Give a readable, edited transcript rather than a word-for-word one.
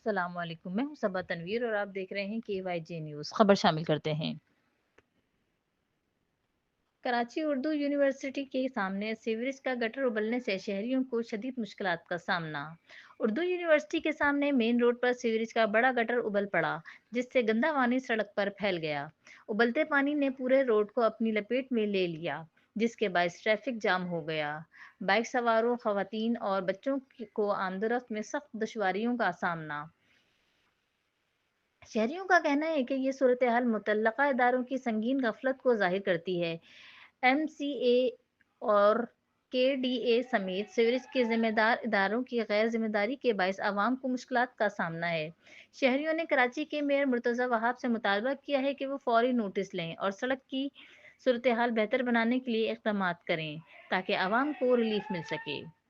السلام علیکم، میں ہوں صبا تنویر اور آپ دیکھ رہے ہیں KYJ نیوز۔ خبر شامل کرتے ہیں۔ کراچی اردو یونیورسٹی کے سامنے سیوریج کا گٹر ابلنے سے شہریوں کو شدید مشکلات کا سامنا۔ اردو یونیورسٹی کے سامنے مین روڈ پر سیوریج کا بڑا گٹر ابل پڑا، جس سے گندا پانی سڑک پر پھیل گیا۔ ابلتے پانی نے پورے روڈ کو اپنی لپیٹ میں لے لیا، جس کے باعث ٹریفک جام ہو گیا۔ بائک سواروں، خواتین اور بچوں کو آمد میں سخت دشواریوں کا سامنا۔ شہریوں کا کہنا ہے کہ یہ صورتحال متعلقہ اداروں کی سنگین غفلت کو ظاہر کرتی ہے۔ MCA اور KDA سمیت سیوریج کے ذمہ دار اداروں کی غیر ذمہ داری کے باعث عوام کو مشکلات کا سامنا ہے۔ شہریوں نے کراچی کے میئر مرتضی وہاب سے مطالبہ کیا ہے کہ وہ فوری نوٹس لیں اور سڑک کی صورتحال بہتر بنانے کے لیے اقدامات کریں تاکہ عوام کو ریلیف مل سکے۔